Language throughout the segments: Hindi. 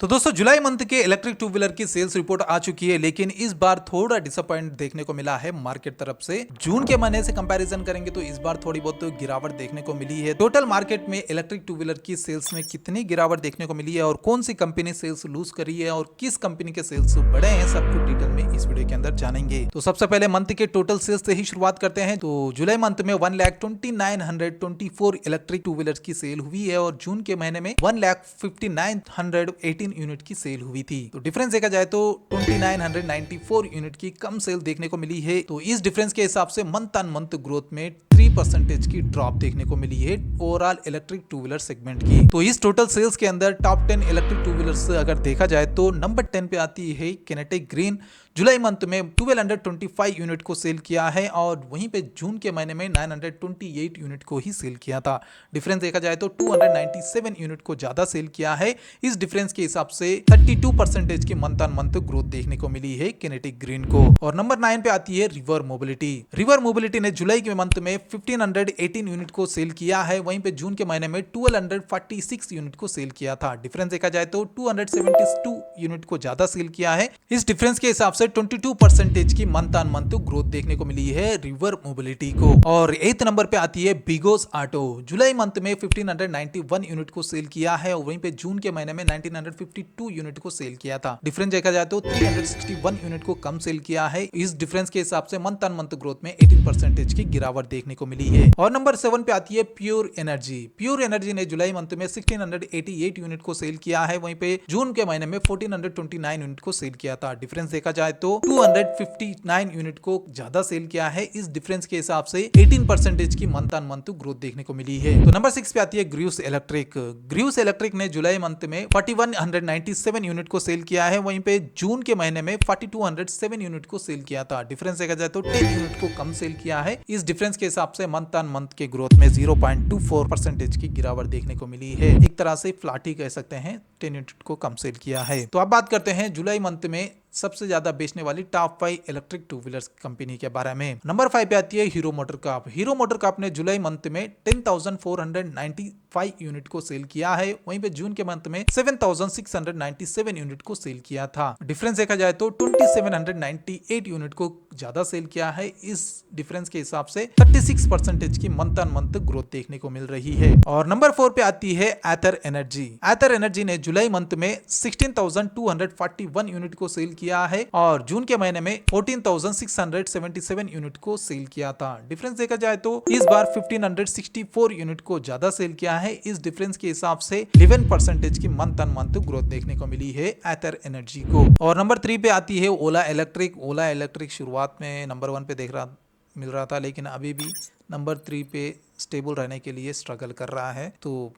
तो दोस्तों जुलाई मंथ के इलेक्ट्रिक टू व्हीलर की सेल्स रिपोर्ट आ चुकी है, लेकिन इस बार थोड़ा डिसअपॉइंट देखने को मिला है मार्केट तरफ से। जून के महीने से कंपैरिजन करेंगे तो इस बार थोड़ी बहुत गिरावट देखने को मिली है। टोटल मार्केट में इलेक्ट्रिक टू व्हीलर की सेल्स में कितनी गिरावट देखने को मिली है और कौन सी कंपनी सेल्स लूज करी है और किस कंपनी के सेल्स बढ़े हैं, सब कुछ डिटेल में इस वीडियो के अंदर जानेंगे। तो सबसे पहले मंथ के टोटल सेल्स से ही शुरुआत करते हैं। तो जुलाई मंथ में 1,29,24 इलेक्ट्रिक टू व्हीलर की सेल हुई है और जून के महीने में 1,59,118 यूनिट की सेल हुई थी। तो डिफरेंस देखा जाए तो 2,994 यूनिट की कम सेल देखने को मिली है। तो इस डिफरेंस के हिसाब से मंथ ऑन मंथ ग्रोथ में 3% की ड्रॉप देखने को मिली है overall electric two wheeler segment की। तो इस टोटल सेल्स के अंदर टॉप 10 इलेक्ट्रिक टू व्हीलर्स अगर देखा जाए तो नंबर 10 पे आती है किनेटिक ग्रीन। जुलाई मंथ में 1225 यूनिट को सेल किया है और वहीं पे जून के महीने में 928 यूनिट को ही सेल किया था। डिफरेंस देखा जाए तो 297 यूनिट को ज्यादा सेल किया है। इस डिफरेंस के हिसाब से 32% की मंथ ऑन मंथ ग्रोथ देखने को मिली है किनेटिक ग्रीन को। और नंबर 9 पे आती है रिवर मोबिलिटी। रिवर मोबिलिटी ने जुलाई के मंथ में 1518 यूनिट को सेल किया है, वहीं पे जून के महीने में 1246 यूनिट को सेल किया था। डिफरेंस देखा जाए तो 272 यूनिट को ज्यादा सेल किया है। इस डिफरेंस के हिसाब से 22% की मंथ ऑन मंथ ग्रोथ देखने को मिली है रिवर मोबिलिटी को। और 8th नंबर पे आती है बिगोस ऑटो। जुलाई मंथ में 1591 यूनिट को सेल किया है और वहीं पे जून के महीने में 1952 यूनिट को सेल किया था। डिफरेंस देखा जाए तो 361 यूनिट को कम सेल किया है। इस डिफरेंस के हिसाब से मंथ ऑन मंथ ग्रोथ में 18% की गिरावट देखने को मिली है। और नंबर 7 पे आती है प्योर एनर्जी। प्योर एनर्जी ने जुलाई मंथ में 1688 यूनिट को सेल किया है, वहीं पे जून के महीने में 1429 यूनिट को सेल किया था। डिफरेंस देखा जाए तो 259 यूनिट को ज्यादा सेल किया है। इस डिफरेंस के हिसाब से 18% की मंथ ऑन मंथ ग्रोथ देखने को मिली है। तो नंबर 6 पे आती है ग्रूस इलेक्ट्रिक। ग्रूस इलेक्ट्रिक ने जुलाई मंथ में 4197 यूनिट को सेल किया है, वहीं पे जून के महीने में 4207 यूनिट को सेल किया था। डिफरेंस देखा जाए तो 10 यूनिट को कम सेल किया है। इस डिफरेंस के हिसाब से मंथ ऑन मंथ के ग्रोथ में 0.24% की गिरावट देखने को मिली है। एक तरह से फ्लैट ही कह सकते हैं, 10 यूनिट को कम सेल किया है। तो अब बात करते हैं जुलाई मंथ में सबसे ज्यादा बेचने वाली top 5 electric two wheelers company के बारे में। नंबर 5 पे आती है हीरो मोटरकॉर्प। हीरो मोटरकॉर्प ने जुलाई मंथ में 10,495 यूनिट को सेल किया है, वहीं पे जून के मंथ में 7,697 यूनिट को सेल किया था। डिफरेंस देखा जाए तो 2,798 यूनिट को ज्यादा सेल किया है। इस डिफरेंस के हिसाब से 36% की मंथ ऑन मंथ ग्रोथ देखने को मिल रही है। और नंबर 4 पे आती है एथर एनर्जी। एथर एनर्जी ने जुलाई मंथ में 16,241 यूनिट को सेल किया है और जून के महीने में 14,677 यूनिट को सेल किया था। डिफरेंस देखा जाए तो इस बार 1,564 यूनिट को ज्यादा सेल किया है। इस डिफरेंस के हिसाब से 11% की मंथ ऑन मंथ ग्रोथ देखने को मिली है एथर एनर्जी को। और नंबर 3 पे आती है ओला इलेक्ट्रिक। ओला इलेक्ट्रिक शुरुआत में नंबर 1 पे मिल रहा था, लेकिन अभी भी नंबर 3 पे स्टेबल रहने के लिए स्ट्रगल कर रहा है। तो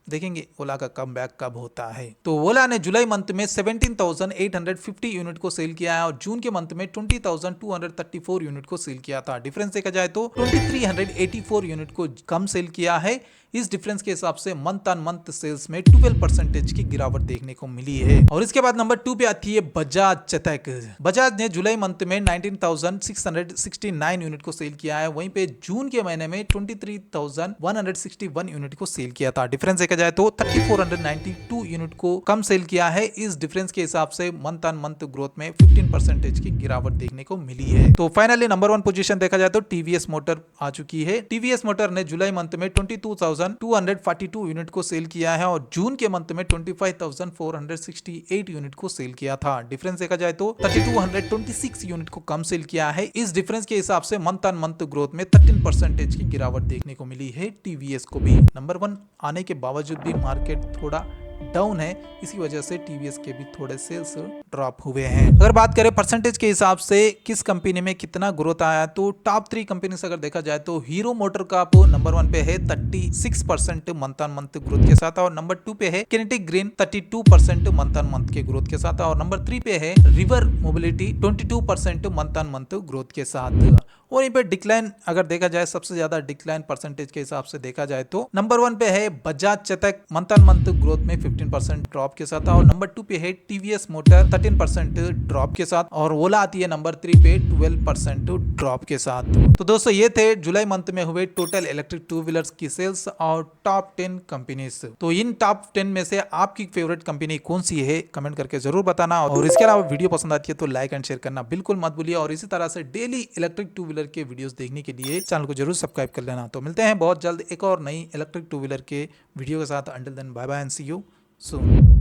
देखेंगे ओला का कमबैक कब होता है। तो ओला ने जुलाई मंथ में 17,850 यूनिट को सेल किया है और जून के मंथ में 20,234 यूनिट को सेल किया था। डिफरेंस देखा जाए तो 2,384 यूनिट को कम सेल किया है। इस डिफरेंस के हिसाब से मंथ ऑन मंथ सेल्स में 12% की गिरावट देखने को मिली है। और इसके बाद नंबर 2 पे आती है बजाज चेतक। बजाज ने जुलाई मंथ में 19,669 यूनिट को सेल किया है, वहीं पे जून के महीने में 23,161 यूनिट को सेल किया था। डिफरेंस देखा जाए तो 3,492 यूनिट को कम सेल किया है। इस डिफरेंस के हिसाब से मंथ ऑन मंथ ग्रोथ में 15% की गिरावट देखने को मिली है। तो फाइनली नंबर 1 पोजीशन देखा जाए तो टीवीएस मोटर आ चुकी है। टीवीएस मोटर ने जुलाई मंथ में 22,242 यूनिट को सेल किया है और जून के मंथ में 25,468 यूनिट को सेल किया था। डिफरेंस देखा जाए तो 3,226 यूनिट को कम सेल किया है। इस डिफरेंस के हिसाब से मंथ ऑन मंथ ग्रोथ में 13% की गिरावट देखने को मिली है टीवीएस को भी। नंबर 1 आने के बावजूद भी मार्केट थोड़ा डाउन है, इसी वजह से टीवीएस के भी थोड़े सेल्स ड्रॉप हुए हैं। अगर बात करें परसेंटेज के हिसाब से किस कंपनी में कितना ग्रोथ आया, तो टॉप 3 कंपनी से अगर देखा जाए तो हीरो मोटरकॉर्प नंबर 1 पे है 36% मंथ ऑन मंथ ग्रोथ के साथ, और नंबर 2 पे है kinetic green 32% month on month के ग्रोथ के साथ, और नंबर 3 पे है river mobility 22% month on month growth के साथ। और यहीं पे डिक्लाइन अगर देखा जाए, सबसे ज्यादा डिक्लाइन परसेंटेज के हिसाब से देखा जाए तो नंबर 1 पे है Bajaj Chetak month on month growth में 15% ड्रॉप के साथ, और नंबर 2 पे है टीवीएस मोटर 13% ड्रॉप के साथ, और ओला आती है नंबर 3 पे 12% ड्रॉप के साथ। तो दोस्तों ये थे जुलाई मंथ में हुए टोटल इलेक्ट्रिक टू व्हीलर्स की सेल्स और टॉप 10 कंपनीज। तो इन टॉप 10 में से आपकी फेवरेट कंपनी कौन सी है कमेंट करके जरूर बताना, और इसके अलावा वीडियो पसंद आती है तो लाइक एंड शेयर करना बिल्कुल मत भूलिए, और इसी तरह से डेली इलेक्ट्रिक टू व्हीलर के वीडियोस देखने के लिए चैनल को जरूर सब्सक्राइब कर लेना। तो मिलते हैं बहुत जल्द एक और नई इलेक्ट्रिक टू व्हीलर के वीडियो के साथ। Until then bye bye and see you soon.